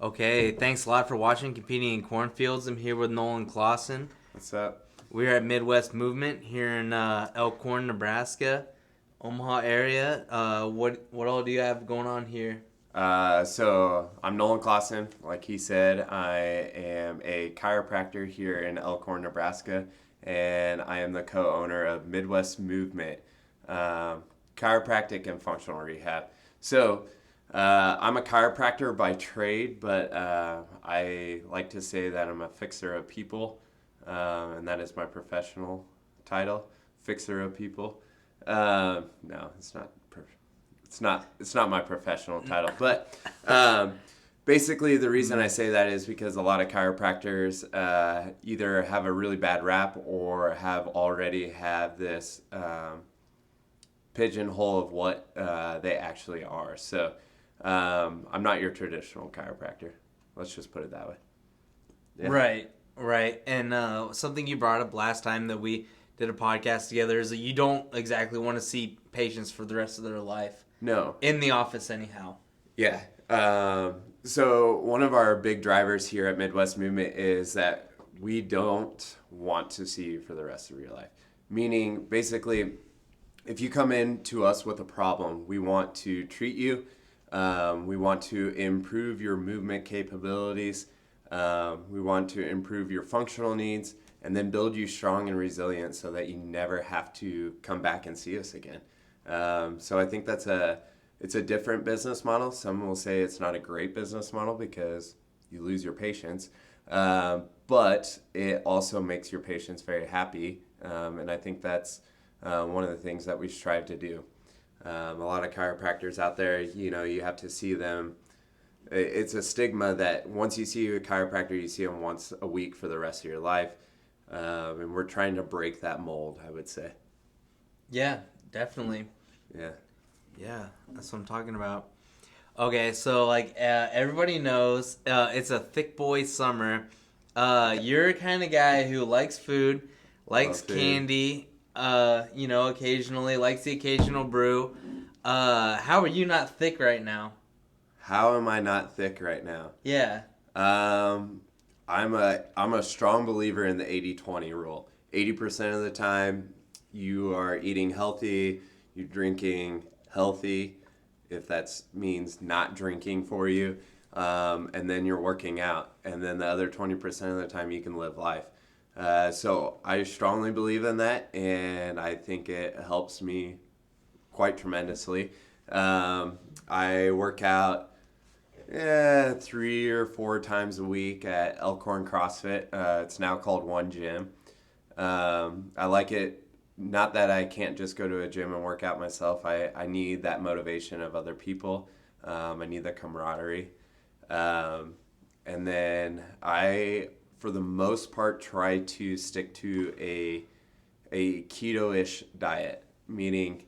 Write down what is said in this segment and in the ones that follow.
Okay, thanks a lot for watching Competing in Cornfields. I'm here with Nolan Clausen. What's up? We're at Midwest Movement here in Elkhorn, Nebraska, Omaha area. What all do you have going on here? So I'm Nolan Clausen. Like he said, I am a chiropractor here in Elkhorn, Nebraska, and I am the co-owner of Midwest Movement, chiropractic and functional rehab. So I'm a chiropractor by trade, but I like to say that I'm a fixer of people, and that is my professional title, fixer of people. No, it's not perfect. It's not my professional title, but basically the reason I say that is because a lot of chiropractors either have a really bad rap or have this pigeonhole of what they actually are. So I'm not your traditional chiropractor. Let's just put it that way. Yeah. Right. And something you brought up last time that we did a podcast together is that you don't exactly want to see patients for the rest of their life. No. In the office, anyhow. Yeah. So one of our big drivers here at Midwest Movement is that we don't want to see you for the rest of your life. Meaning, basically, if you come in to us with a problem, we want to treat you. We want to improve your movement capabilities. We want to improve your functional needs and then build you strong and resilient so that you never have to come back and see us again. So I think it's a different business model. Some will say it's not a great business model because you lose your patients, but it also makes your patients very happy, and I think that's one of the things that we strive to do. A lot of chiropractors out there, you have to see them. It's a stigma that once you see a chiropractor, you see them once a week for the rest of your life, and we're trying to break that mold, I would say. Yeah, definitely. Yeah, That's what I'm talking about. Okay, so everybody knows, it's a thick boy summer. You're the kind of guy who likes food, likes Love food. candy, occasionally likes the occasional brew. How are you not thick right now? How am I not thick right now? Yeah. I'm a strong believer in the 80-20 rule. 80% of the time, you are eating healthy, you're drinking healthy, if that means not drinking for you, and then you're working out, and then the other 20% of the time you can live life. So I strongly believe in that, and I think it helps me quite tremendously. I work out 3 or 4 times a week at Elkhorn CrossFit. It's now called One Gym. I like it. Not that I can't just go to a gym and work out myself. I need that motivation of other people. I need the camaraderie. And then I, for the most part, try to stick to a keto-ish diet, meaning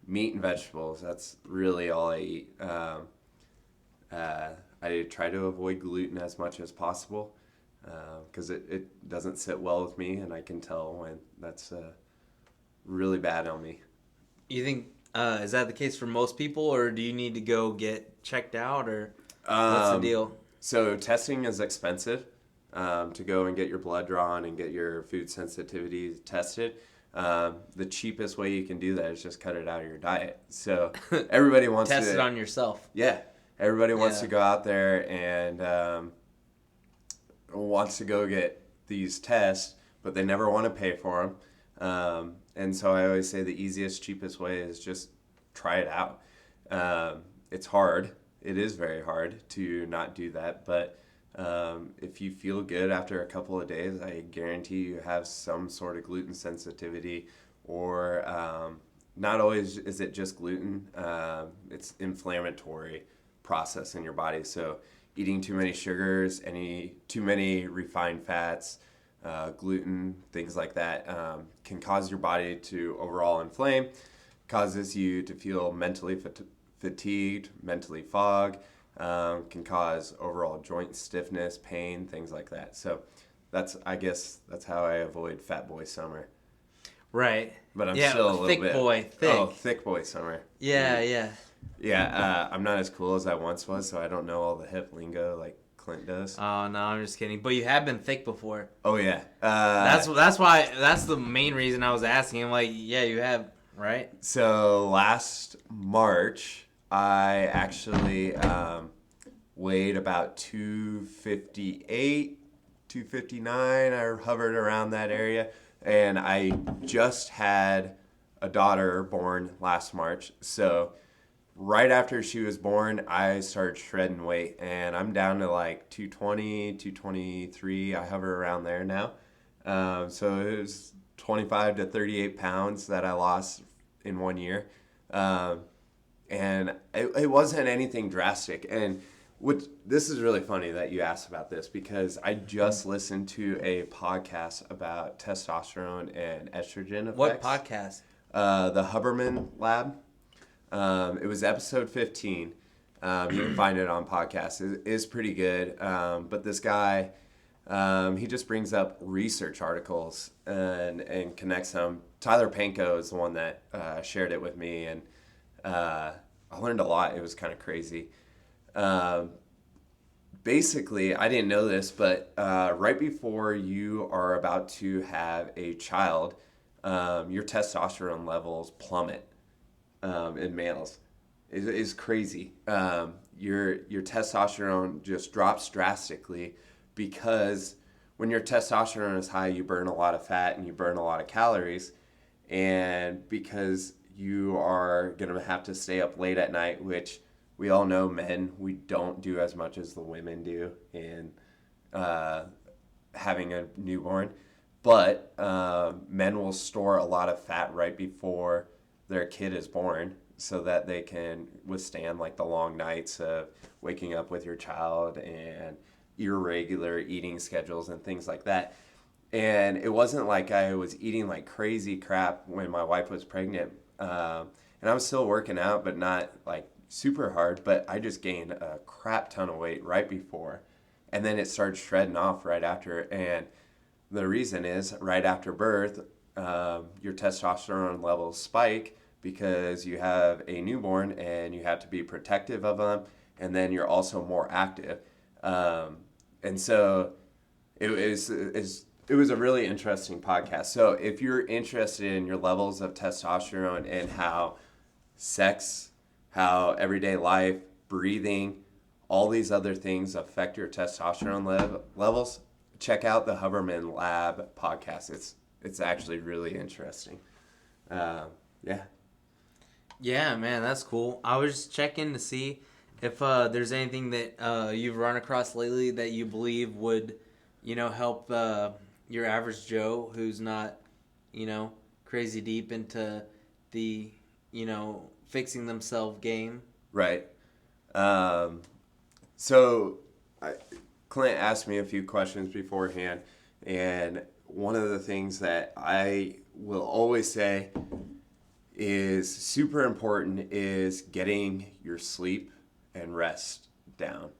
meat and vegetables. That's really all I eat. I try to avoid gluten as much as possible because it doesn't sit well with me, and I can tell when that's really bad on me. You think, is that the case for most people, or do you need to go get checked out, or what's the deal? So testing is expensive to go and get your blood drawn and get your food sensitivity tested. The cheapest way you can do that is just cut it out of your diet. So everybody wants Test to it on yourself. Yeah, everybody wants to go out there and wants to go get these tests, but they never want to pay for them. And so I always say the easiest, cheapest way is just try it out. It's hard. It is very hard to not do that, but if you feel good after a couple of days, I guarantee you have some sort of gluten sensitivity, or not always is it just gluten. It's inflammatory process in your body. So eating too many sugars, too many refined fats, gluten, things like that can cause your body to overall inflame, causes you to feel mentally fatigued, mentally fog, can cause overall joint stiffness, pain, things like that. So I guess that's how I avoid fat boy summer. Right. but I'm Yeah, still a little thick bit. boy, thick. Oh, thick boy summer. Yeah, yeah. Yeah, I'm not as cool as I once was, so I don't know all the hip lingo like Clint does. Oh no, I'm just kidding. But you have been thick before. Oh yeah. That's why that's the main reason I was asking. I'm like, yeah, you have, right? So last March, I actually weighed about 258, 259. I hovered around that area, and I just had a daughter born last March. So right after she was born, I started shredding weight, and I'm down to like 220, 223. I hover around there now. So it was 25 to 38 pounds that I lost in 1 year. And it wasn't anything drastic. And this is really funny that you asked about this because I just listened to a podcast about testosterone and estrogen effects. What podcast? The Huberman Lab. It was episode 15. You can find it on podcast. It is pretty good. But this guy, he just brings up research articles and connects them. Tyler Panko is the one that shared it with me, and I learned a lot. It was kind of crazy. Basically, I didn't know this, but right before you are about to have a child, your testosterone levels plummet in males. Is crazy. Your testosterone just drops drastically because when your testosterone is high, you burn a lot of fat and you burn a lot of calories, and because you are going to have to stay up late at night, which we all know men, we don't do as much as the women do in having a newborn. But men will store a lot of fat right before their kid is born so that they can withstand like the long nights of waking up with your child and irregular eating schedules and things like that. And it wasn't like I was eating like crazy crap when my wife was pregnant. And I was still working out, but not like super hard. But I just gained a crap ton of weight right before. And then it started shredding off right after. And the reason is right after birth, your testosterone levels spike because you have a newborn and you have to be protective of them. And then you're also more active. And so it was a really interesting podcast. So if you're interested in your levels of testosterone and how sex, how everyday life, breathing, all these other things affect your testosterone levels, check out the Huberman Lab podcast. It's actually really interesting. Yeah. Yeah, man, that's cool. I was just checking to see if there's anything that you've run across lately that you believe would, help your average Joe who's not, crazy deep into the, fixing themselves game. Right. Clint asked me a few questions beforehand, and one of the things that I will always say is super important is getting your sleep and rest down,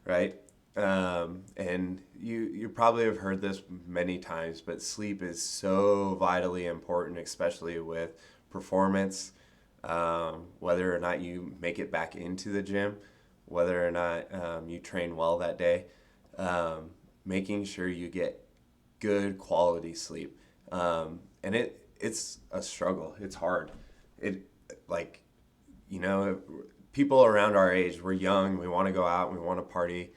right? And you probably have heard this many times, but sleep is so vitally important, especially with performance, whether or not you make it back into the gym, whether or not you train well that day, making sure you get good quality sleep. And it's a struggle. It's hard. People around our age, we're young, we want to go out, we want to party.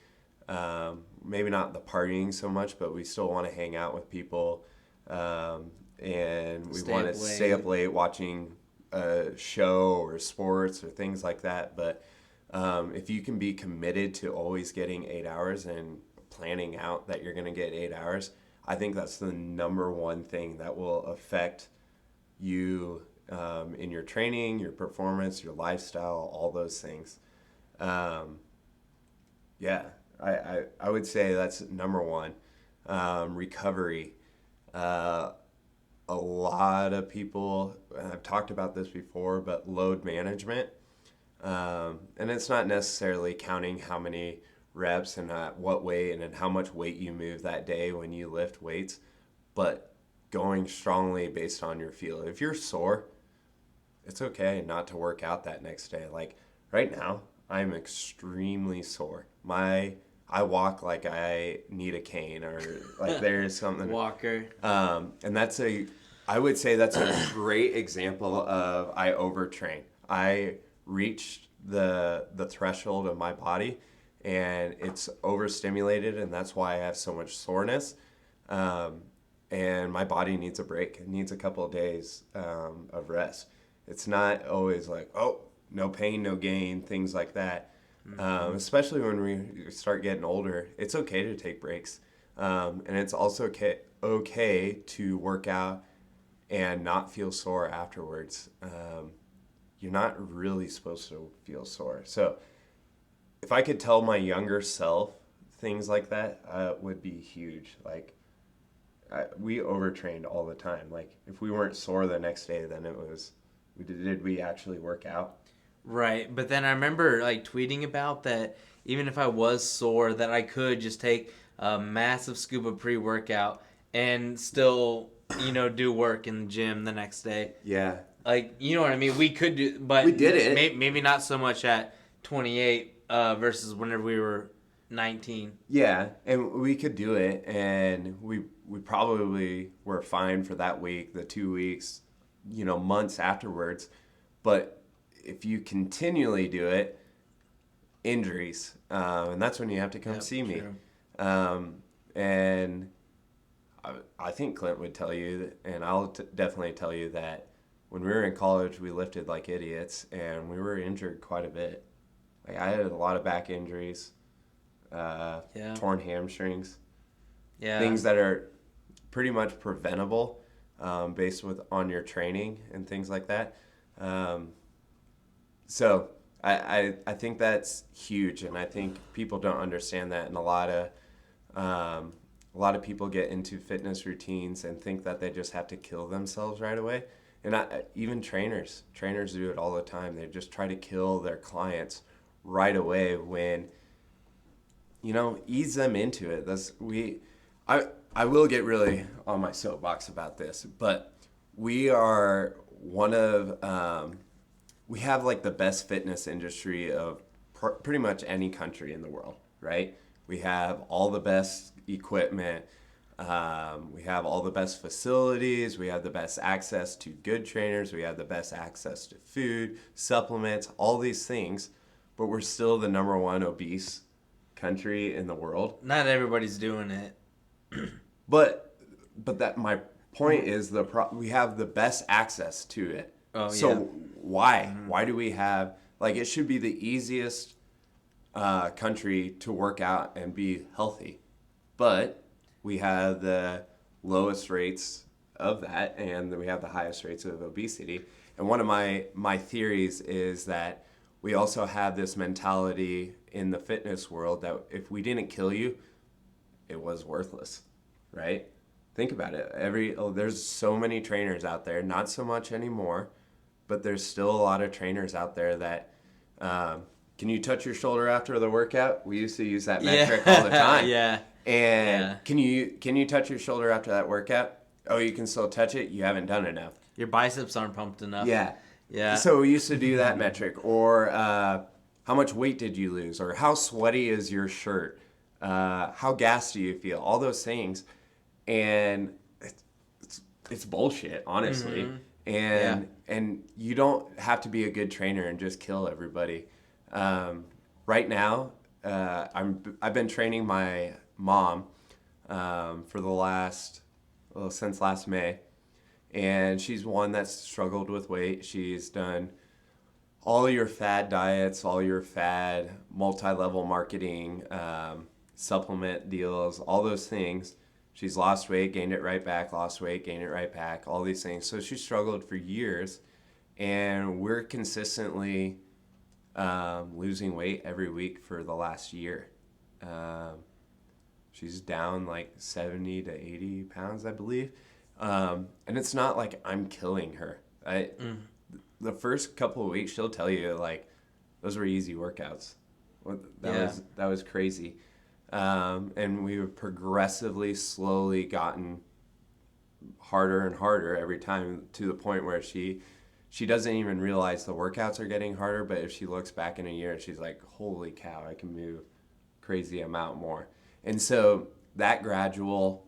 Maybe not the partying so much, but we still want to hang out with people. And we want to stay up late watching a show or sports or things like that. But if you can be committed to always getting 8 hours and planning out that you're going to get 8 hours, I think that's the number one thing that will affect you in your training, your performance, your lifestyle, all those things. I would say that's number one. Recovery. A lot of people, and I've talked about this before, but load management. And it's not necessarily counting how many reps and at what weight and how much weight you move that day when you lift weights, but going strongly based on your feel. If you're sore, it's okay not to work out that next day. Like right now, I'm extremely sore. I walk like I need a cane or like there's something. Walker. And I would say that's a great example of I overtrain. I reached the threshold of my body and it's overstimulated, and that's why I have so much soreness. And my body needs a break. It needs a couple of days of rest. It's not always like, oh, no pain, no gain, things like that. Especially when we start getting older, it's okay to take breaks. And it's also okay to work out and not feel sore afterwards. You're not really supposed to feel sore. So if I could tell my younger self things like that, would be huge. Like, we overtrained all the time. Like, if we weren't sore the next day, then it was, did we actually work out? Right, but then I remember like tweeting about that. Even if I was sore, that I could just take a massive scoop of pre-workout and still, do work in the gym the next day. Yeah. Like, you know what I mean? We could do, but we did it. Maybe not so much at 28 versus whenever we were 19. Yeah, and we could do it, and we probably were fine for that week, the 2 weeks, months afterwards. But if you continually do it, injuries, and that's when you have to come see me. And I think Clint would tell you, and I'll definitely tell you that when we were in college, we lifted like idiots, and we were injured quite a bit. Like, I had a lot of back injuries, torn hamstrings, things that are pretty much preventable based on your training and things like that. So I think that's huge, and I think people don't understand that, and a lot of people get into fitness routines and think that they just have to kill themselves right away. And even trainers do it all the time. They just try to kill their clients right away when, ease them into it. I will get really on my soapbox about this, but we are we have like the best fitness industry of pretty much any country in the world, right? We have all the best equipment. We have all the best facilities. We have the best access to good trainers. We have the best access to food, supplements, all these things. But we're still the number one obese country in the world. Not everybody's doing it. But that my point is we have the best access to it. Oh, so yeah. why? Mm-hmm. Why do we have, like, it should be the easiest country to work out and be healthy. But we have the lowest rates of that, and we have the highest rates of obesity. And one of my theories is that we also have this mentality in the fitness world that if we didn't kill you, it was worthless, right? Think about it. There's so many trainers out there, not so much anymore, but there's still a lot of trainers out there that, can you touch your shoulder after the workout? We used to use that metric all the time. Yeah. And can you touch your shoulder after that workout? Oh, you can still touch it? You haven't done enough. Your biceps aren't pumped enough. Yeah. Yeah. So we used to do that metric. Or how much weight did you lose? Or how sweaty is your shirt? How gassed do you feel? All those things. And it's bullshit, honestly. Mm-hmm. And you don't have to be a good trainer and just kill everybody. Right now, I've been training my mom for since last May, and she's one that's struggled with weight. She's done all your fad diets, all your fad multi-level marketing, supplement deals, all those things. She's lost weight, gained it right back, lost weight, gained it right back, all these things. So she struggled for years, and we're consistently losing weight every week for the last year. She's down like 70 to 80 pounds, I believe. And it's not like I'm killing her. The first couple of weeks, she'll tell you, like, those were easy workouts. That was crazy. And we've progressively, slowly gotten harder and harder every time, to the point where she doesn't even realize the workouts are getting harder, but if she looks back in a year, she's like, holy cow, I can move crazy amount more. And so that gradual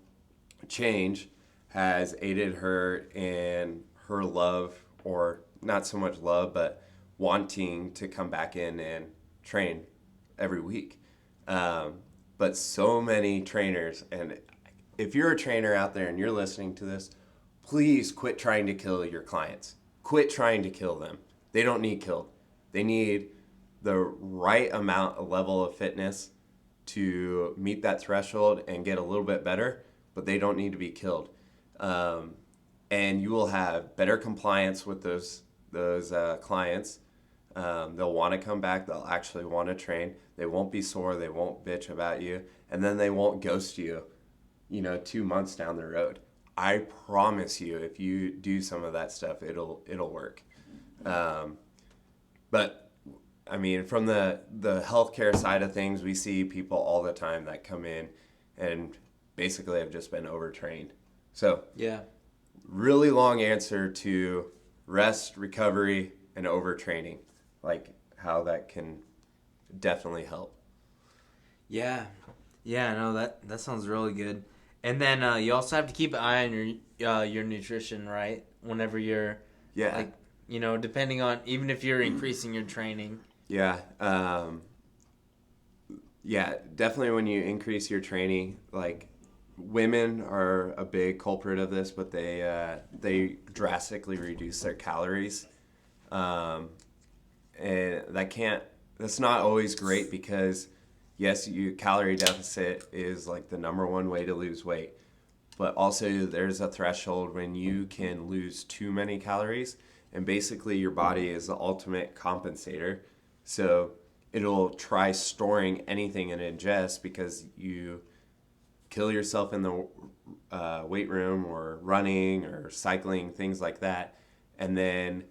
change has aided her in her love, or not so much love, but wanting to come back in and train every week. But so many trainers, and if you're a trainer out there and you're listening to this, please quit trying to kill your clients. Quit trying to kill them. They don't need killed. They need the right amount of level of fitness to meet that threshold and get a little bit better, but they don't need to be killed. And you will have better compliance with those clients. They'll want to come back. They'll actually want to train. They won't be sore. They won't bitch about you. And then they won't ghost you, 2 months down the road. I promise you, if you do some of that stuff, it'll work. But I mean, from the healthcare side of things, we see people all the time that come in and basically have just been overtrained. So Yeah. really long answer to rest, recovery, and overtraining, like how that can definitely help. Yeah. Yeah, no, that sounds really good. And then you also have to keep an eye on your nutrition, right? Whenever you're Yeah. like, depending on, even if you're increasing your training. Yeah. Yeah, definitely when you increase your training, like women are a big culprit of this, but they drastically reduce their calories. And that's not always great, because yes, calorie deficit is like the number one way to lose weight. But also there's a threshold when you can lose too many calories, and basically your body is the ultimate compensator. So it'll try storing anything it ingests, because you kill yourself in the weight room or running or cycling, things like that. And then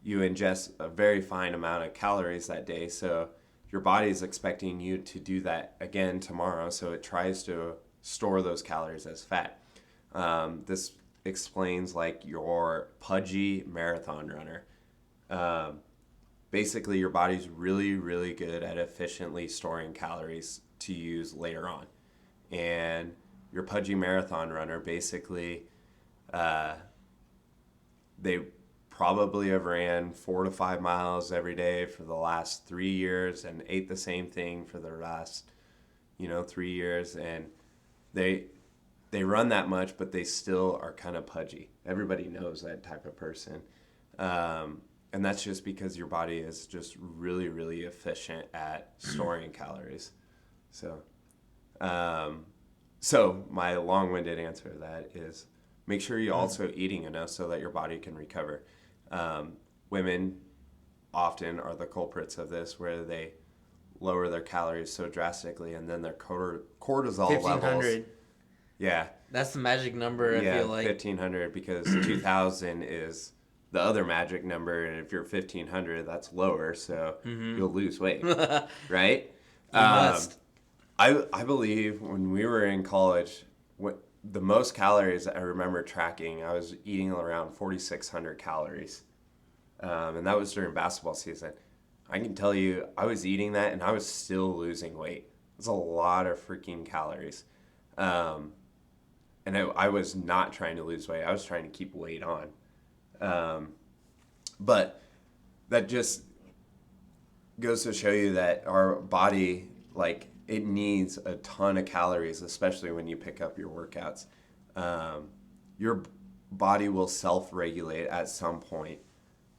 you ingest a very fine amount of calories that day. So your body is expecting you to do that again tomorrow. So it tries to store those calories as fat. This explains like your pudgy marathon runner. Basically, your body's really, really good at efficiently storing calories to use later on. And your pudgy marathon runner, basically, they probably have ran 4 to 5 miles every day for the last 3 years, and ate the same thing for the last 3 years, and they run that much, but they still are kind of pudgy. Everybody knows that type of person. And that's just because your body is just really, really efficient at storing calories. So my long-winded answer to that is, make sure you're also eating enough so that your body can recover. Women often are the culprits of this, where they lower their calories so drastically, and then their cortisol 1,500. levels. Yeah. That's the magic number, I feel like. 1,500, because 2,000 is the other magic number, and if you're 1,500, that's lower, so you'll lose weight, right? You must. I believe when we were in college, the most calories I remember tracking, I was eating around 4,600 calories, and that was during basketball season. I can tell you, I was eating that, and I was still losing weight. It's a lot of freaking calories. And I was not trying to lose weight. I was trying to keep weight on. But that just goes to show you that our body, like, it needs a ton of calories, especially when you pick up your workouts. Your body will self-regulate at some point.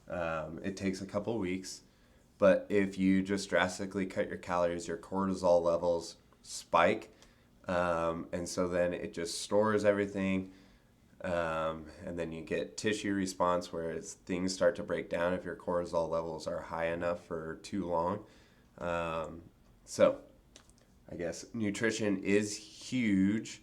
It takes a couple weeks. But if you just drastically cut your calories, your cortisol levels spike. And so then it just stores everything. And then you get tissue response, where things start to break down if your cortisol levels are high enough for too long. So I guess nutrition is huge.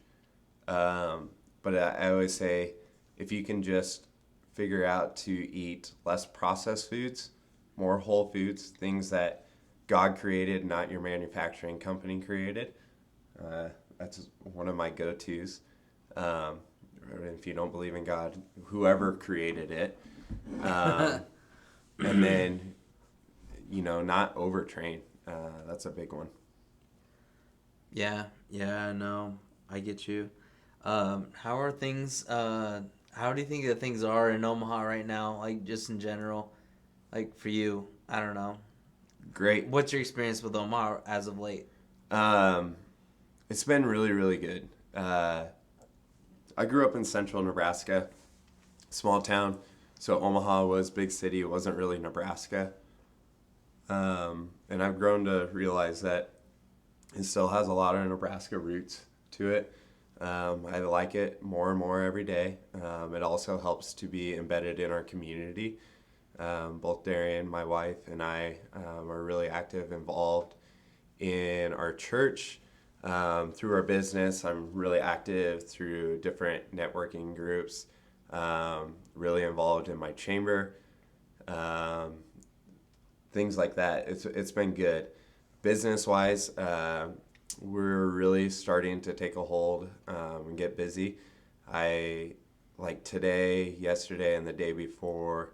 But I always say, if you can just figure out to eat less processed foods, more whole foods, things that God created, not your manufacturing company created. That's one of my go-tos. if you don't believe in God, whoever created it. And then, not overtrain. That's a big one. Yeah, no, I get you. How are things, how do you think that things are in Omaha right now, like just in general, like for you? I don't know. Great. What's your experience with Omaha as of late? It's been really, really good. I grew up in central Nebraska, small town. So Omaha was big city. It wasn't really Nebraska. And I've grown to realize that it still has a lot of Nebraska roots to it. I like it more and more every day. It also helps to be embedded in our community. Both Darian, my wife, and I are really active, involved in our church. Through our business, I'm really active through different networking groups, really involved in my chamber, things like that. It's been good. Business-wise, we're really starting to take a hold and get busy. Like today, yesterday, and the day before,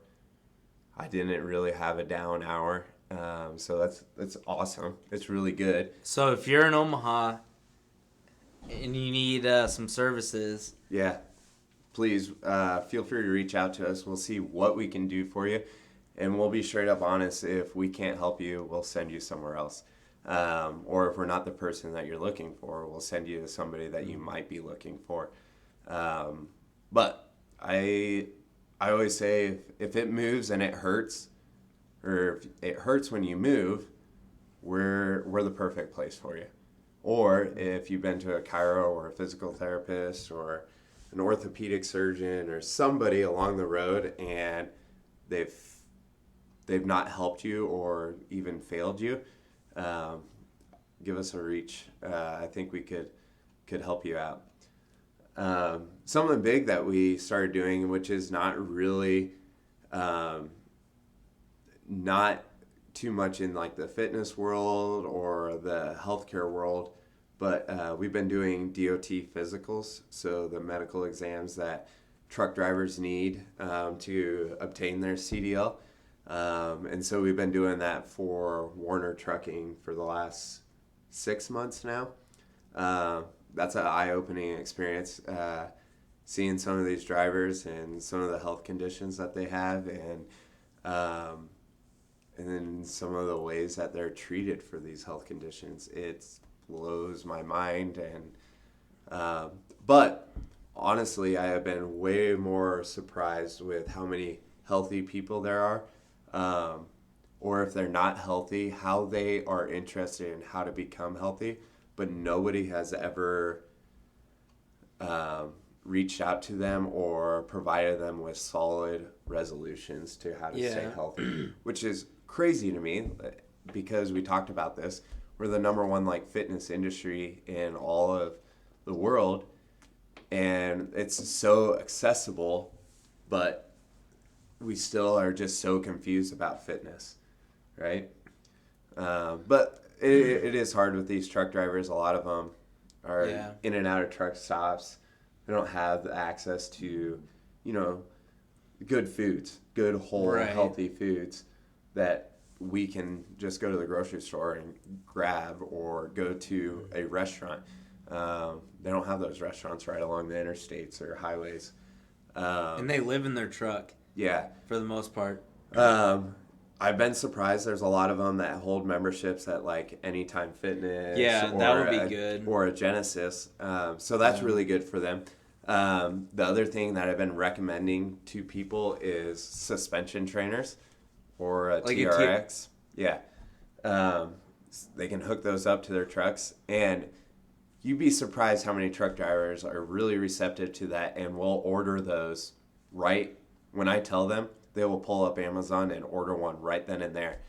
I didn't really have a down hour. So that's awesome. It's really good. So if you're in Omaha and you need some services, Yeah, please feel free to reach out to us. We'll see what we can do for you, and we'll be straight up honest. If we can't help you, we'll send you somewhere else. Or if we're not the person that you're looking for, we'll send you to somebody that you might be looking for. But I always say if it moves and it hurts, or if it hurts when you move, we're the perfect place for you. Or if you've been to a chiro or a physical therapist or an orthopedic surgeon or somebody along the road and they've not helped you or even failed you, give us a reach. I think we could help you out. Something big that we started doing, which is not really not too much in like the fitness world or the healthcare world, but we've been doing DOT physicals, so the medical exams that truck drivers need to obtain their CDL. And so we've been doing that for Warner Trucking for the last 6 months now. That's an eye-opening experience, seeing some of these drivers and some of the health conditions that they have, and then some of the ways that they're treated for these health conditions. It blows my mind, and but honestly, I have been way more surprised with how many healthy people there are, or if they're not healthy, how they are interested in how to become healthy, but nobody has ever reached out to them or provided them with solid resolutions to how to stay healthy, which is crazy to me because we talked about this. We're the number one fitness industry in all of the world, and it's so accessible, but we still are just so confused about fitness, right? But it is hard with these truck drivers. A lot of them are in and out of truck stops. They don't have the access to, good foods, good, whole, healthy foods that we can just go to the grocery store and grab or go to a restaurant. They don't have those restaurants right along the interstates or highways. And they live in their truck. Yeah. For the most part. I've been surprised. There's a lot of them that hold memberships at Anytime Fitness. Yeah, that would be good. Or a Genesis. So that's really good for them. The other thing that I've been recommending to people is suspension trainers or a TRX. Yeah. They can hook those up to their trucks, and you'd be surprised how many truck drivers are really receptive to that and will order those right when I tell them. They will pull up Amazon and order one right then and there.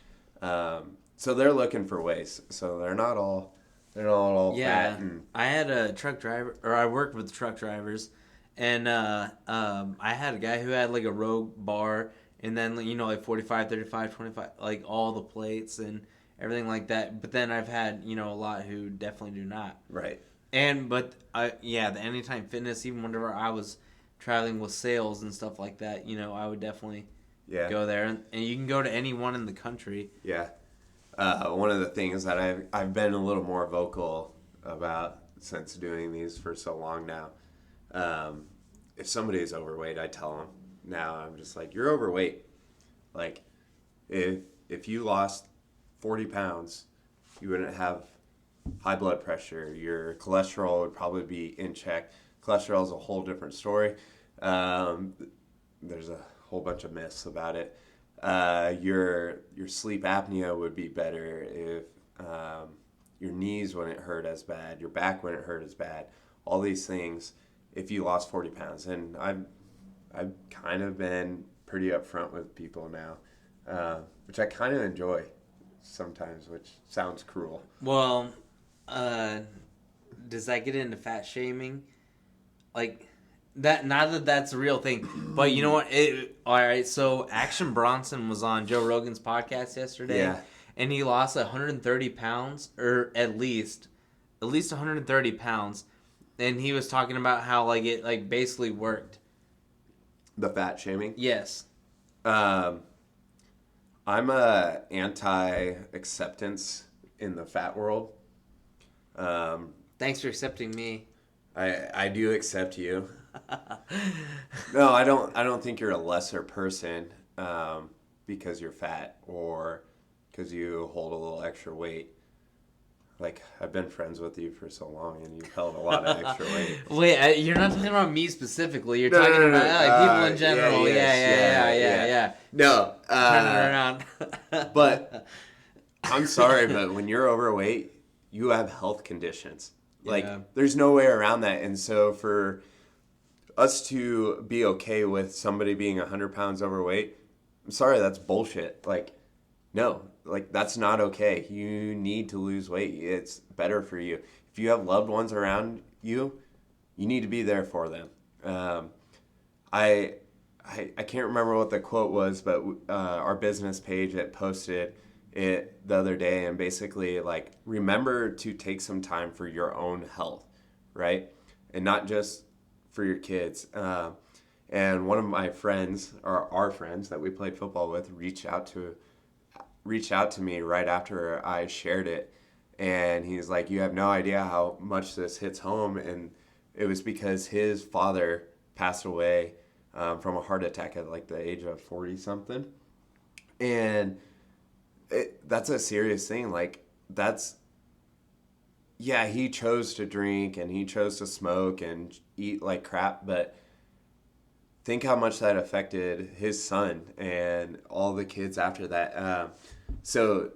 So they're looking for ways. So they're not all fat. I had a truck driver, or I worked with truck drivers, and I had a guy who had a Rogue bar, and then 45, 35, 25, all the plates and everything like that. But then I've had a lot who definitely do not. Right. But the Anytime Fitness, even whenever I was traveling with sales and stuff like that, I would definitely Yeah. go there. And you can go to any one in the country. Yeah. One of the things that I've been a little more vocal about since doing these for so long now, if somebody is overweight, I tell them now. I'm just like, you're overweight. Like, if you lost 40 pounds, you wouldn't have high blood pressure. Your cholesterol would probably be in check. Cholesterol is a whole different story. There's a whole bunch of myths about it. Your sleep apnea would be better if your knees wouldn't hurt as bad, your back wouldn't hurt as bad. All these things if you lost 40 pounds. And I've kind of been pretty upfront with people now, which I kind of enjoy sometimes, which sounds cruel. Well, does that get into fat shaming? Like that? Not that that's a real thing, but you know what? All right. So Action Bronson was on Joe Rogan's podcast yesterday, Yeah. and he lost 130 pounds, or at least 130 pounds, and he was talking about how it basically worked. The fat shaming? Yes. I'm anti-acceptance in the fat world. Thanks for accepting me. I do accept you. No, I don't think you're a lesser person because you're fat or because you hold a little extra weight. Like, I've been friends with you for so long, and you've held a lot of extra weight. Wait, you're not talking about me specifically. You're talking about people in general. Yeah. No. Turn it around. But I'm sorry, but when you're overweight, you have health conditions. Like, there's no way around that. And so for us to be okay with somebody being 100 pounds overweight, I'm sorry, that's bullshit. Like, no. Like, that's not okay. You need to lose weight. It's better for you. If you have loved ones around you, you need to be there for them. I can't remember what the quote was, but our business page had posted it the other day, and basically, like, remember to take some time for your own health, right? And not just for your kids. And one of my friends, or our friends that we played football with, reached out to me right after I shared it, and he's like, you have no idea how much this hits home. And it was because his father passed away from a heart attack at like the age of 40 something, and that's a serious thing. Like, he chose to drink and he chose to smoke and eat like crap, but think how much that affected his son and all the kids after that. So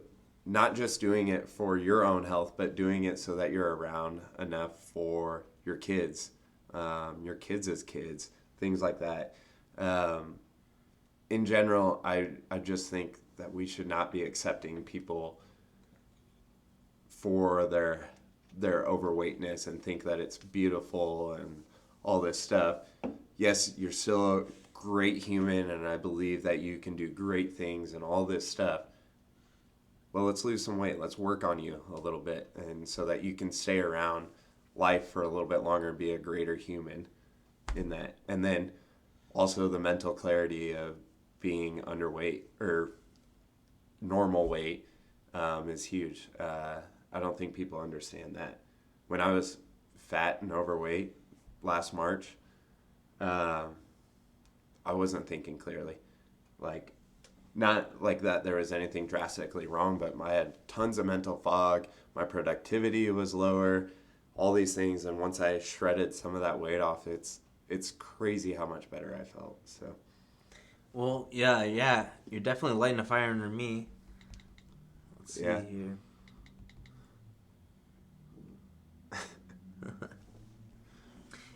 not just doing it for your own health, but doing it so that you're around enough for your kids, your kids' kids, things like that. In general, I just think that we should not be accepting people for their overweightness and think that it's beautiful and all this stuff. Yes, you're still a great human, and I believe that you can do great things and all this stuff. Well, let's lose some weight. Let's work on you a little bit, and so that you can stay around life for a little bit longer and be a greater human in that. And then also the mental clarity of being underweight or normal weight is huge. I don't think people understand that. When I was fat and overweight last March, I wasn't thinking clearly. Like, not like that there was anything drastically wrong, but I had tons of mental fog. My productivity was lower, all these things. And once I shredded some of that weight off, it's crazy how much better I felt. So, well, yeah, you're definitely lighting a fire under me. Let's see here.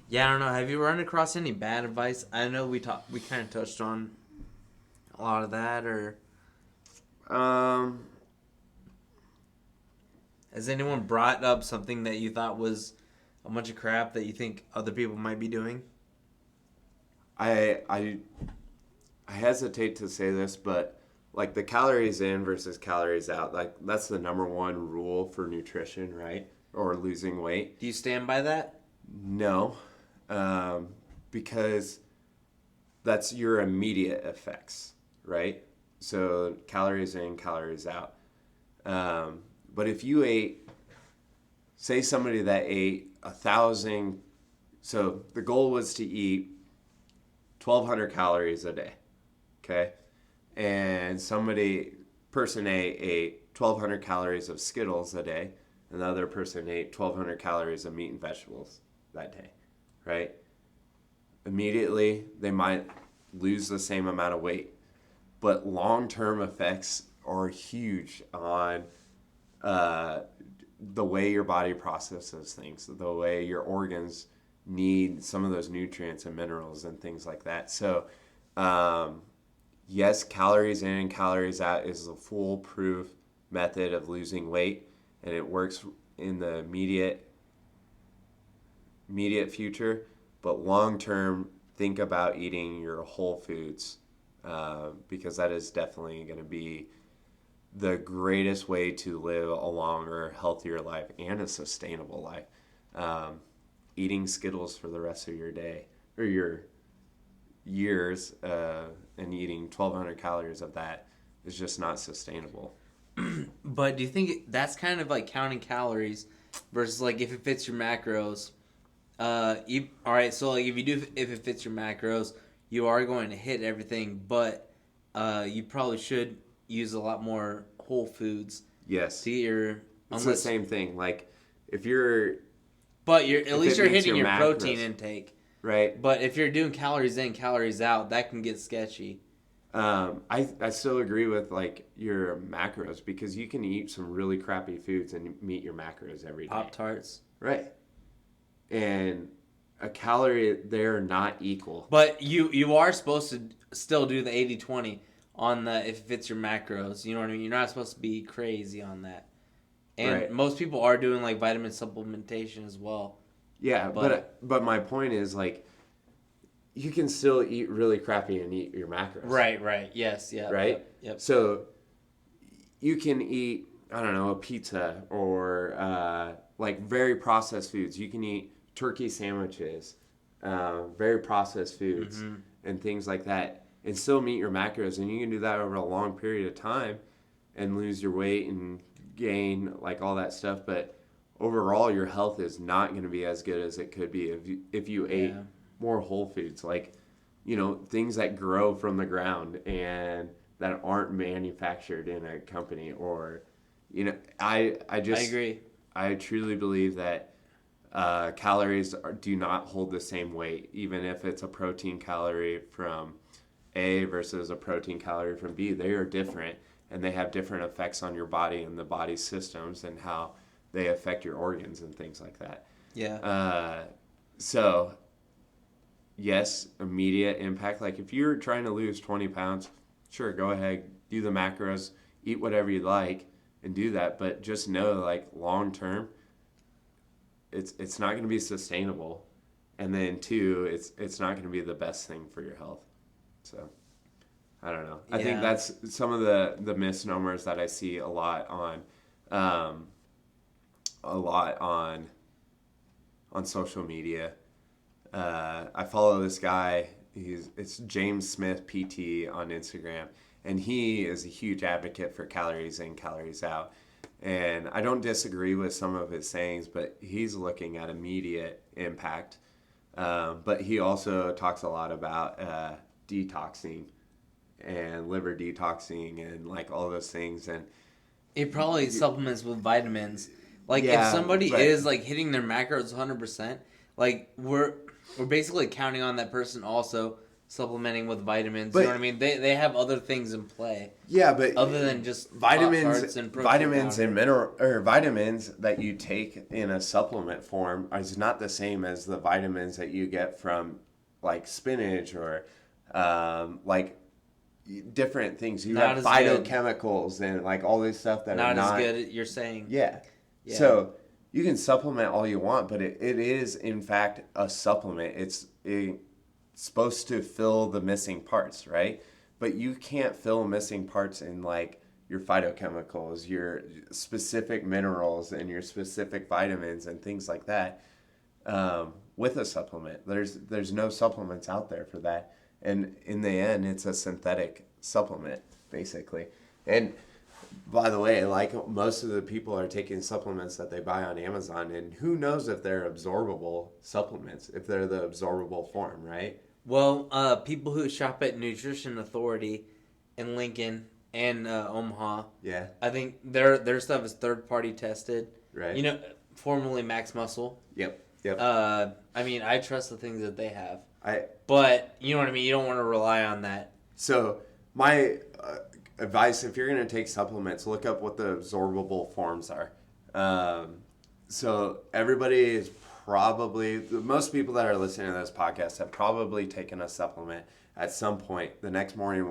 Yeah, I don't know. Have you run across any bad advice? I know we kind of touched on a lot of that, or has anyone brought up something that you thought was a bunch of crap that you think other people might be doing? I hesitate to say this, but like the calories in versus calories out, like that's the number one rule for nutrition, right? Or losing weight. Do you stand by that? No, because that's your immediate effects, right? So calories in, calories out. But if you ate, say somebody that ate 1,000, so the goal was to eat 1,200 calories a day, okay? And person A ate 1,200 calories of Skittles a day, and the other person ate 1,200 calories of meat and vegetables that day, right? Immediately, they might lose the same amount of weight, but long-term effects are huge on the way your body processes things, the way your organs need some of those nutrients and minerals and things like that. So, yes, calories in, calories out is a foolproof method of losing weight, and it works in the immediate future. But long term, think about eating your whole foods, because that is definitely going to be the greatest way to live a longer, healthier life and a sustainable life. Eating Skittles for the rest of your day or your years and eating 1,200 calories of that is just not sustainable. But do you think that's kind of like counting calories versus like if it fits your macros? All right, so like if it fits your macros, you are going to hit everything, but you probably should use a lot more whole foods. Yes, to your it's the same thing. Like if you're, but at least you're hitting your macros, protein intake, right? But if you're doing calories in, calories out, that can get sketchy. I still agree with like your macros, because you can eat some really crappy foods and meet your macros every day. Pop-Tarts. Right. And a calorie, they're not equal. But you are supposed to still do the 80-20 on the if it fits your macros. You know what I mean? You're not supposed to be crazy on that. And right. Most people are doing like vitamin supplementation as well. Yeah, but my point is like you can still eat really crappy and eat your macros. Right. Yes, yeah. Right? Yep. So you can eat, I don't know, a pizza or like very processed foods. You can eat turkey sandwiches, very processed foods, and things like that, and still meet your macros. And you can do that over a long period of time and lose your weight and gain like all that stuff. But overall, your health is not going to be as good as it could be if you ate more whole foods, like, you know, things that grow from the ground and that aren't manufactured in a company. Or, you know, I agree. I truly believe that calories do not hold the same weight, even if it's a protein calorie from A versus a protein calorie from B. They are different, and they have different effects on your body and the body's systems and how they affect your organs and things like that. Yeah. So, yes, immediate impact. Like if you're trying to lose 20 pounds, sure, go ahead, do the macros, eat whatever you like, and do that. But just know, like long term, it's not going to be sustainable, and then two, it's not going to be the best thing for your health. So I don't know. I think that's some of the misnomers that I see a lot on social media. I follow this guy. It's James Smith PT on Instagram, and he is a huge advocate for calories in, calories out. And I don't disagree with some of his sayings, but he's looking at immediate impact. But he also talks a lot about detoxing and liver detoxing and like all those things. And it probably supplements with vitamins. Like if somebody is like hitting their macros 100%, like we're basically counting on that person also supplementing with vitamins. But, you know what I mean? They have other things in play. Yeah, but other than just vitamins and vitamins and mineral or vitamins that you take in a supplement form is not the same as the vitamins that you get from like spinach or like different things. You have phytochemicals and like all this stuff that are not as good. You're saying yeah. So you can supplement all you want, but it is in fact a supplement. It's supposed to fill the missing parts, right? But you can't fill missing parts in like your phytochemicals, your specific minerals, and your specific vitamins and things like that. with a supplement. There's no supplements out there for that. And in the end, it's a synthetic supplement, basically. And by the way, like most of the people are taking supplements that they buy on Amazon, and who knows if they're absorbable supplements, if they're the absorbable form, right? Well, people who shop at Nutrition Authority in Lincoln and Omaha, Yeah. I think their stuff is third party tested. Right. You know, formerly Max Muscle. Yep. Yep. I mean, I trust the things that they have. I But, you know what I mean? You don't want to rely on that. So my advice, if you're going to take supplements, look up what the absorbable forms are. So everybody is probably, most people that are listening to this podcast have probably taken a supplement at some point the next morning,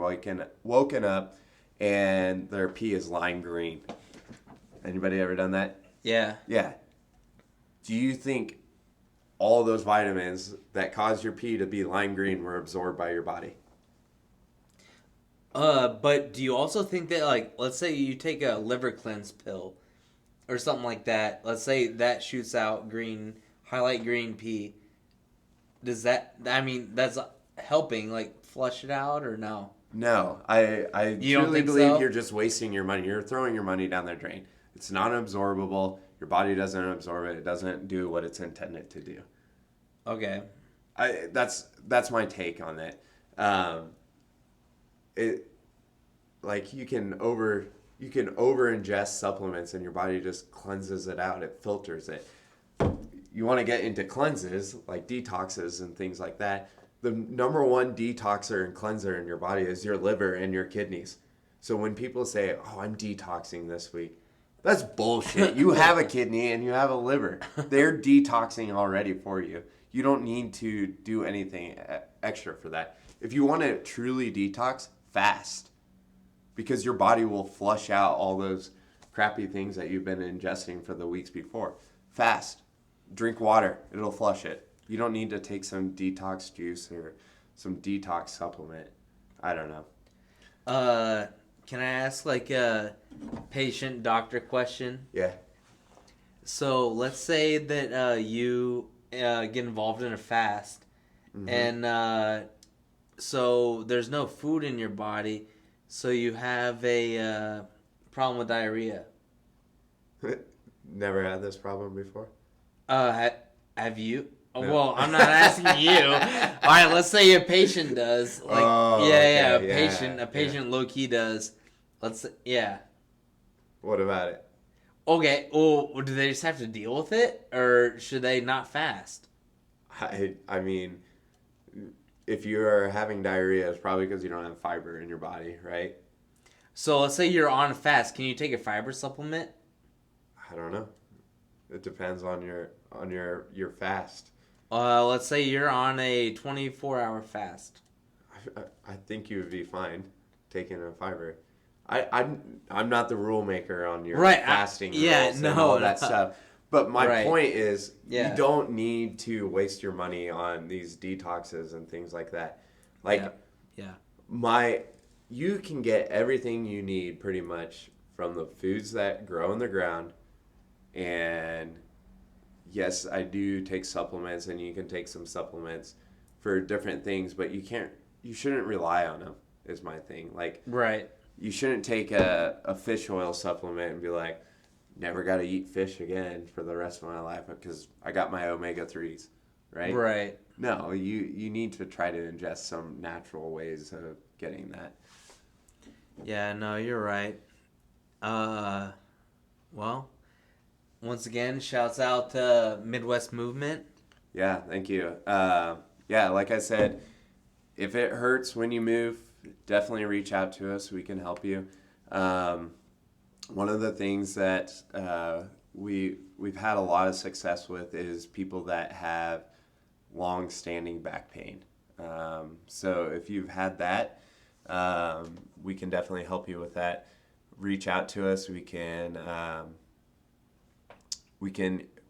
woken up, and their pee is lime green. Anybody ever done that? Yeah. Yeah. Do you think all those vitamins that cause your pee to be lime green were absorbed by your body? But do you also think that, like, let's say you take a liver cleanse pill or something like that. Let's say that shoots out highlight green pee. Does that, I mean, that's helping, like, flush it out or no? No, I You don't truly think believe so? you're just wasting your money. You're throwing your money down the drain. It's not absorbable. Your body doesn't absorb it. It doesn't do what it's intended to do. Okay. That's my take on it. It like you can over ingest supplements and your body just cleanses it out. It filters it. You want to get into cleanses like detoxes and things like that. The number one detoxer and cleanser in your body is your liver and your kidneys. So when people say, "Oh, I'm detoxing this week," that's bullshit. You have a kidney and you have a liver. They're detoxing already for you. You don't need to do anything extra for that. If you want to truly detox, fast. Because your body will flush out all those crappy things that you've been ingesting for the weeks before. Fast. Drink water. It'll flush it. You don't need to take some detox juice or some detox supplement. I don't know. Can I ask, like, a patient-doctor question? Yeah. So let's say that you get involved in a fast, and so there's no food in your body, so you have a problem with diarrhea. Never had this problem before? Have you? No. Well, I'm not asking you. All right, let's say a patient does. Like, a patient low key does. Yeah. What about it? Okay. Well, do they just have to deal with it, or should they not fast? I mean, if you're having diarrhea, it's probably because you don't have fiber in your body, right? So let's say you're on a fast. Can you take a fiber supplement? I don't know. It depends on your fast. Let's say you're on a 24-hour fast. I think you would be fine taking a fiber. I'm not the rule maker on your fasting rules and all that stuff. But my point is, you don't need to waste your money on these detoxes and things like that. Like, you can get everything you need pretty much from the foods that grow in the ground. And yes, I do take supplements, and you can take some supplements for different things, but you shouldn't rely on them, is my thing. Like, you shouldn't take a fish oil supplement and be like, never got to eat fish again for the rest of my life because I got my omega-3s, right? Right. No, you need to try to ingest some natural ways of getting that. Yeah, no, you're right. Well, once again, shouts out to Midwest Movement. Yeah, thank you. Like I said, if it hurts when you move, definitely reach out to us. We can help you. One of the things that we've had a lot of success with is people that have long-standing back pain. So if you've had that, we can definitely help you with that. Reach out to us. We can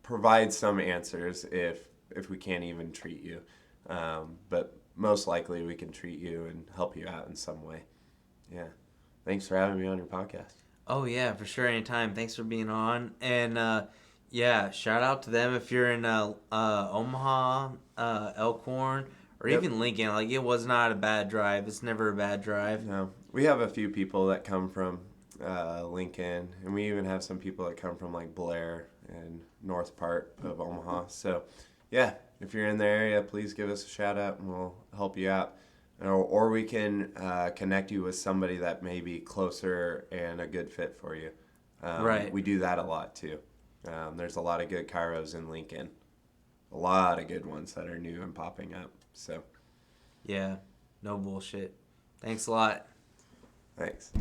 provide some answers if we can't even treat you. But most likely we can treat you and help you out in some way. Yeah. Thanks for having me on your podcast. Oh, yeah, for sure. Anytime. Thanks for being on. And, Yeah, shout out to them if you're in Omaha, Elkhorn, or Yep. even Lincoln. Like, it was not a bad drive. It's never a bad drive. No, we have a few people that come from Lincoln, and we even have some people that come from like Blair and north part of Omaha. So, yeah, if you're in the area, please give us a shout out, and we'll help you out. Or we can connect you with somebody that may be closer and a good fit for you. Right. We do that a lot too. There's a lot of good chiros in Lincoln. A lot of good ones that are new and popping up. So, Yeah, no bullshit. Thanks a lot. thanks.